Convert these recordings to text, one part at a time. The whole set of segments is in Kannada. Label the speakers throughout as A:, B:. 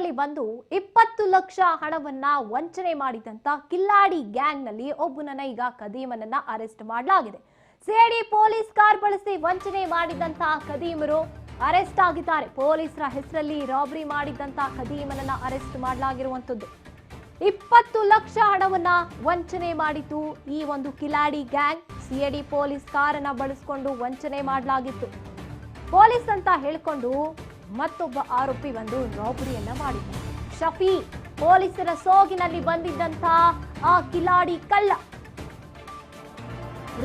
A: ನಲ್ಲಿ ಬಂದು 20 ಲಕ್ಷ ಹಣವನ್ನ ವಂಚನೆ ಮಾಡಿದಂತ ಕಿಲ್ಲಾಡಿ ಗ್ಯಾಂಗ್ ನಲ್ಲಿ ಒಬ್ಬನನ್ನ ಈಗ ಕದೀಮನನ್ನ ಅರೆಸ್ಟ್ ಮಾಡಲಾಗಿದೆ. ಸಿಐಡಿ ಪೊಲೀಸ್ ಕಾರ್ ಬಳಸಿ ವಂಚನೆ ಮಾಡಿದಂತ ಕದೀಮರು ಅರೆಸ್ಟ್ ಆಗಿದ್ದಾರೆ. ಪೊಲೀಸರ ಹೆಸರಲ್ಲಿ ರಾಬರಿ ಮಾಡಿದಂತ ಕದೀಮನನ್ನ ಅರೆಸ್ಟ್ ಮಾಡಲಾಗಿರುವಂತದ್ದು. 20 ಲಕ್ಷ ಹಣವನ್ನ ವಂಚನೆ ಮಾಡಿತು ಈ ಒಂದು ಕಿಲಾಡಿ ಗ್ಯಾಂಗ್. ಸಿಐಡಿ ಪೊಲೀಸ್ ಕಾರನ್ನ ಬಳಸಿಕೊಂಡು ವಂಚನೆ ಮಾಡಲಾಗಿತ್ತು. ಪೊಲೀಸ್ ಅಂತ ಹೇಳಿಕೊಂಡು ಮತ್ತೊಬ್ಬ ಆರೋಪಿ ಒಂದು ರಾಬರಿಯನ್ನ ಮಾಡಿದ್ದ. ಶಫಿ ಪೊಲೀಸರ ಸೋಗಿನಲ್ಲಿ ಬಂದಿದ್ದಂತ ಆ ಕಿಲಾಡಿ ಕಳ್ಳ.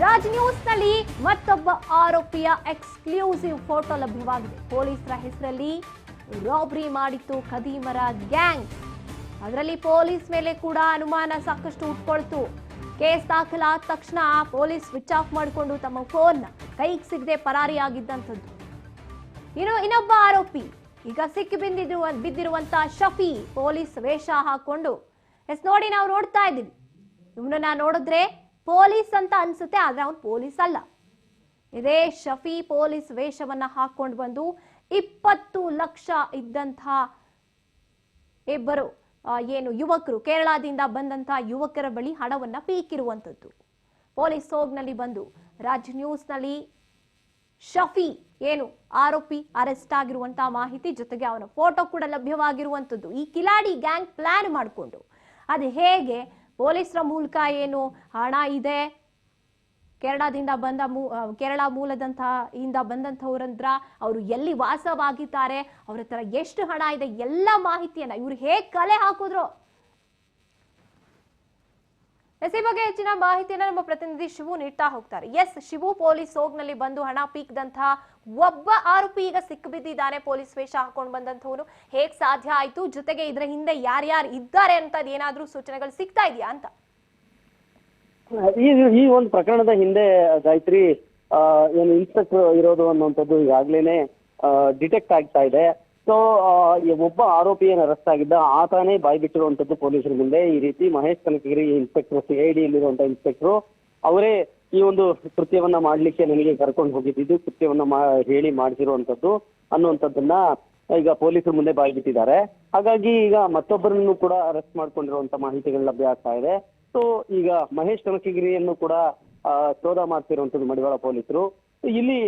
A: ರಾಜ್ ನ್ಯೂಸ್ ನಲ್ಲಿ ಮತ್ತೊಬ್ಬ ಆರೋಪಿಯ ಎಕ್ಸ್ಕ್ಲೂಸಿವ್ ಫೋಟೋ ಲಭ್ಯವಾಗಿದೆ. ಪೊಲೀಸರ ಹೆಸರಲ್ಲಿ ರಾಬರಿ ಮಾಡಿತ್ತು ಕದೀಮರ ಗ್ಯಾಂಗ್. ಅದರಲ್ಲಿ ಪೊಲೀಸ್ ಮೇಲೆ ಕೂಡ ಅನುಮಾನ ಸಾಕಷ್ಟು ಉಟ್ಕೊಳ್ತು. ಕೇಸ್ ದಾಖಲಾದ ತಕ್ಷಣ ಪೊಲೀಸ್ ಸ್ವಿಚ್ ಆಫ್ ಮಾಡಿಕೊಂಡು ತಮ್ಮ ಫೋನ್ ಕೈಗೆ ಸಿಗದೆ ಪರಾರಿಯಾಗಿದ್ದಂಥದ್ದು. ಇನ್ನೊಬ್ಬ ಆರೋಪಿ ಈಗ ಸಿಕ್ಕಿ ಬಿದ್ದಿರುವಂತ ಶಫಿ ಪೊಲೀಸ್ ವೇಷ ಹಾಕೊಂಡು ನೋಡಿ ನಾವು ನೋಡ್ತಾ ಇದ್ದೀವಿ. ಇವನನ್ನ ನೋಡಿದ್ರೆ ಪೊಲೀಸ್ ಅಂತ ಅನ್ಸುತ್ತೆ, ಆದ್ರೆ ಅವನು ಪೊಲೀಸ್ ಅಲ್ಲ. ಇದೇ ಶಫಿ ಪೊಲೀಸ್ ವೇಷವನ್ನ ಹಾಕೊಂಡು ಬಂದು 20 ಲಕ್ಷ ಇದ್ದಂತಹ ಇಬ್ಬರು ಯುವಕರು, ಕೇರಳದಿಂದ ಬಂದಂತಹ ಯುವಕರ ಬಳಿ ಹಣವನ್ನ ಪೀಕಿರುವಂತದ್ದು. ಪೊಲೀಸ್ ಸೋಗ್ನಲ್ಲಿ ಬಂದು ರಾಜ್ ನ್ಯೂಸ್ ನಲ್ಲಿ ಶಫಿ ಆರೋಪಿ ಅರೆಸ್ಟ್ ಆಗಿರುವಂತಹ ಮಾಹಿತಿ ಜೊತೆಗೆ ಅವನ ಫೋಟೋ ಕೂಡ ಲಭ್ಯವಾಗಿರುವಂತದ್ದು. ಈ ಕಿಲಾಡಿ ಗ್ಯಾಂಗ್ ಪ್ಲಾನ್ ಮಾಡಿಕೊಂಡು ಅದು ಹೇಗೆ ಪೊಲೀಸರ ಮೂಲಕ ಹಣ ಇದೆ, ಕೇರಳ ಮೂಲದಂತಹ ಬಂದಂತವ್ರಂದ್ರ ಅವರು ಎಲ್ಲಿ ವಾಸವಾಗಿದ್ದಾರೆ, ಅವ್ರ ಹತ್ರ ಎಷ್ಟು ಹಣ ಇದೆ, ಎಲ್ಲ ಮಾಹಿತಿಯನ್ನ ಇವ್ರು ಹೇಗೆ ಕಲೆ ಹಾಕಿದ್ರು. ಈ ಬಗ್ಗೆ ಹೆಚ್ಚಿನ ಮಾಹಿತಿಯನ್ನ ನಮ್ಮ ಪ್ರತಿನಿಧಿ ಶಿವು ನೀಡ್ತಾ ಹೋಗ್ತಾರೆ. ಎಸ್ ಶಿವು, ಪೊಲೀಸ್ ಸೋಗ್ನಲ್ಲಿ ಬಂದು ಹಣ ಪೀಕ್ದಂತಹ ಒಬ್ಬ ಆರೋಪಿ ಈಗ ಸಿಕ್ಕಿಬಿದ್ದಿದ್ದಾನೆ. ಪೊಲೀಸ್ ವೇಷ ಹಾಕೊಂಡು ಬಂದಂತವನು ಹೇಗ್ ಸಾಧ್ಯ ಆಯ್ತು, ಜೊತೆಗೆ ಇದರ ಹಿಂದೆ ಯಾರ್ಯಾರು ಇದ್ದಾರೆ ಅಂತ ಏನಾದ್ರೂ ಸೂಚನೆಗಳು ಸಿಗ್ತಾ ಇದೆಯಾ ಅಂತ?
B: ಈ ಒಂದು ಪ್ರಕರಣದ ಹಿಂದೆ ಗಾಯತ್ರಿ ಇನ್ಸ್ಪೆಕ್ಟರ್ ಇರೋದು ಅನ್ನುವಂಥದ್ದು ಈಗಾಗ್ಲೇನೆ ಡಿಟೆಕ್ಟ್ ಆಗ್ತಾ ಇದೆ. ಸೊ ಒಬ್ಬ ಆರೋಪಿ ಏನು ಅರೆಸ್ಟ್ ಆಗಿದ್ದ ಆತನೇ ಬಾಯಿ ಬಿಟ್ಟಿರುವಂತದ್ದು ಪೊಲೀಸರ ಮುಂದೆ. ಈ ರೀತಿ ಮಹೇಶ್ ಕನಕಗಿರಿ ಇನ್ಸ್ಪೆಕ್ಟರ್, ಸಿಐಡಿ ಇಲ್ಲಿರುವಂತಹ ಇನ್ಸ್ಪೆಕ್ಟರ್ ಅವರೇ ಈ ಒಂದು ಕೃತ್ಯವನ್ನ ಮಾಡ್ಲಿಕ್ಕೆ ನನಗೆ ಕರ್ಕೊಂಡು ಹೋಗಿದ್ದು, ಕೃತ್ಯವನ್ನ ಹೇಳಿ ಮಾಡಿಸಿರುವಂತದ್ದು ಅನ್ನುವಂಥದ್ದನ್ನ ಈಗ ಪೊಲೀಸರ ಮುಂದೆ ಬಾಯಿ ಬಿಟ್ಟಿದ್ದಾರೆ. ಹಾಗಾಗಿ ಈಗ ಮತ್ತೊಬ್ಬರನ್ನು ಕೂಡ ಅರೆಸ್ಟ್ ಮಾಡ್ಕೊಂಡಿರುವಂತ ಮಾಹಿತಿಗಳು ಲಭ್ಯ ಆಗ್ತಾ ಇದೆ. ಸೊ ಈಗ ಮಹೇಶ್ ಕನಕಗಿರಿಯನ್ನು ಕೂಡ ಶೋಧ ಮಾಡ್ತಿರುವಂತದ್ದು ಮಡಿವಾಳ ಪೊಲೀಸರು. ಇಲ್ಲಿ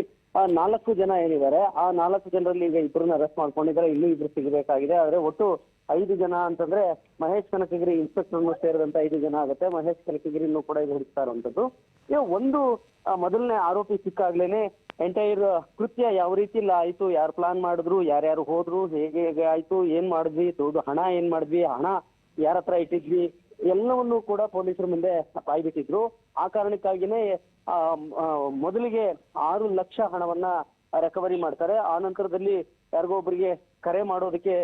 B: 4 ಜನ ಏನಿದ್ದಾರೆ, ಆ 4 ಜನರಲ್ಲಿ ಈಗ ಇಬ್ಬರನ್ನ ಅರೆಸ್ಟ್ ಮಾಡ್ಕೊಂಡಿದ್ದಾರೆ. ಇನ್ನೂ ಇಬ್ರು ಸಿಗಬೇಕಾಗಿದೆ. ಆದ್ರೆ ಒಟ್ಟು 5 ಜನ ಅಂತಂದ್ರೆ ಮಹೇಶ್ ಕನಕಗಿರಿ ಇನ್ಸ್ಪೆಕ್ಟರ್ ಸೇರಿದಂತ 5 ಜನ ಆಗುತ್ತೆ. ಮಹೇಶ್ ಕನಕಗಿರಿಯನ್ನು ಕೂಡ ಈಗ ಹುಡುಕ್ತಾ ಇರುವಂತದ್ದು. ಒಂದು ಮೊದಲನೇ ಆರೋಪಿ ಸಿಕ್ಕಾಗ್ಲೇನೆ ಎಂಟೈರ್ ಕೃತ್ಯ ಯಾವ ರೀತಿ ಆಯ್ತು, ಯಾರು ಪ್ಲಾನ್ ಮಾಡಿದ್ರು, ಯಾರ್ಯಾರು ಹೋದ್ರು, ಹೇಗೆ ಹೇಗೆ ಆಯ್ತು, ಏನ್ ಮಾಡಿದ್ವಿ, ಹಣ ಏನ್ ಮಾಡಿದ್ವಿ, ಹಣ ಯಾರ ಹತ್ರ ಇಟ್ಟಿದ್ವಿ, ಎಲ್ಲವನ್ನೂ ಕೂಡ ಪೊಲೀಸರ ಮುಂದೆ ಬಾಯ್ಬಿಟ್ಟಿದ್ರು. ಆ ಕಾರಣಕ್ಕಾಗಿನೇ ಮೊದಲಿಗೆ 6 ಲಕ್ಷ ಹಣವನ್ನ ರಿಕವರಿ ಮಾಡ್ತಾರೆ. ಆ ನಂತರದಲ್ಲಿ ಯಾರಿಗೋ ಒಬ್ಬರಿಗೆ ಕರೆ ಮಾಡೋದಕ್ಕೆ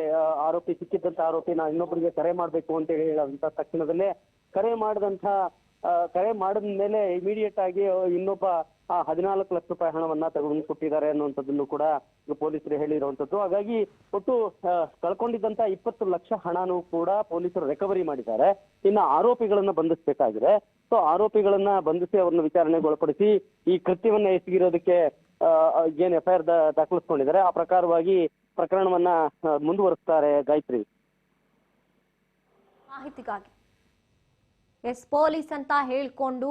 B: ಆರೋಪಿ ಸಿಕ್ಕಿದ್ದಂತ ಆರೋಪಿ ಇನ್ನೊಬ್ಬರಿಗೆ ಕರೆ ಮಾಡ್ಬೇಕು ಅಂತ ಹೇಳಂತ ತಕ್ಷಣದಲ್ಲೇ ಕರೆ ಮಾಡಿದ ಮೇಲೆ ಇಮಿಡಿಯೇಟ್ ಆಗಿ ಇನ್ನೊಬ್ಬ 14 ಲಕ್ಷ ರೂಪಾಯಿ ಹಣವನ್ನ ತೆಗೆದು ಕೊಟ್ಟಿದ್ದಾರೆ ಅನ್ನುವಂಥದ್ದನ್ನು ಕೂಡ ಪೊಲೀಸರು ಹೇಳಿರುವಂತದ್ದು. ಹಾಗಾಗಿ ಒಟ್ಟು ಕಳ್ಕೊಂಡಿದ್ದಂತ 20 ಲಕ್ಷ ಹಣನೂ ಕೂಡ ಪೊಲೀಸರು ರಿಕವರಿ ಮಾಡಿದ್ದಾರೆ. ಇನ್ನು ಆರೋಪಿಗಳನ್ನ ಬಂಧಿಸಬೇಕಾಗಿದೆ. ಸೊ ಆರೋಪಿಗಳನ್ನ ಬಂಧಿಸಿ ಅವ್ರನ್ನ ವಿಚಾರಣೆಗೆ ಒಳಪಡಿಸಿ ಈ ಕೃತ್ಯವನ್ನ ಎಸಗಿರೋದಕ್ಕೆ ಏನ್ FIR ದಾಖಲಿಸ್ಕೊಂಡಿದ್ದಾರೆ ಆ ಪ್ರಕಾರವಾಗಿ ಪ್ರಕರಣವನ್ನ ಮುಂದುವರಿಸ್ತಾರೆ. ಗಾಯತ್ರಿ,
A: ಮಾಹಿತಿಗಾಗಿ ಪೊಲೀಸ್ ಅಂತ ಹೇಳ್ಕೊಂಡು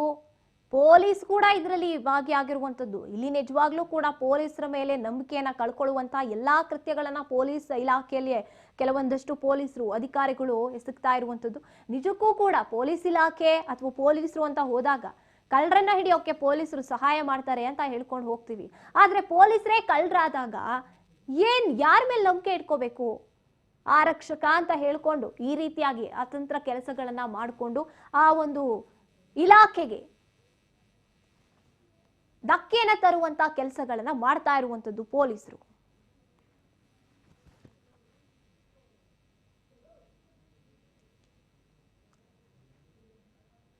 A: ಪೊಲೀಸ್ ಕೂಡ ಇದರಲ್ಲಿ ಭಾಗಿಯಾಗಿರುವಂತದ್ದು. ಇಲ್ಲಿ ನಿಜವಾಗ್ಲೂ ಕೂಡ ಪೊಲೀಸರ ಮೇಲೆ ನಂಬಿಕೆಯನ್ನ ಕಳ್ಕೊಳ್ಳುವಂತಹ ಎಲ್ಲಾ ಕೃತ್ಯಗಳನ್ನ ಪೊಲೀಸ್ ಇಲಾಖೆಯಲ್ಲಿ ಕೆಲವೊಂದಷ್ಟು ಪೊಲೀಸರು ಅಧಿಕಾರಿಗಳು ಎಸಗ್ತಾ ಇರುವಂತದ್ದು. ನಿಜಕ್ಕೂ ಕೂಡ ಪೊಲೀಸ್ ಇಲಾಖೆ ಅಥವಾ ಪೊಲೀಸರು ಅಂತ ಹೋದಾಗ ಕಳ್ಳರನ್ನ ಹಿಡಿಯೋಕೆ ಪೊಲೀಸರು ಸಹಾಯ ಮಾಡ್ತಾರೆ ಅಂತ ಹೇಳ್ಕೊಂಡು ಹೋಗ್ತೀವಿ. ಆದ್ರೆ ಪೊಲೀಸರೇ ಕಳ್ಳರಾದಾಗ ಯಾರ ಮೇಲೆ ನಂಬಿಕೆ ಇಟ್ಕೋಬೇಕು? ಆರಕ್ಷಕ ಅಂತ ಹೇಳ್ಕೊಂಡು ಈ ರೀತಿಯಾಗಿ ಅತಂತ್ರ ಕೆಲಸಗಳನ್ನ ಮಾಡಿಕೊಂಡು ಆ ಒಂದು ಇಲಾಖೆಗೆ ಧಕ್ಕೆಯನ್ನ ತರುವಂತ ಕೆಲಸಗಳನ್ನ ಮಾಡ್ತಾ ಇರುವಂತದ್ದು ಪೊಲೀಸರು.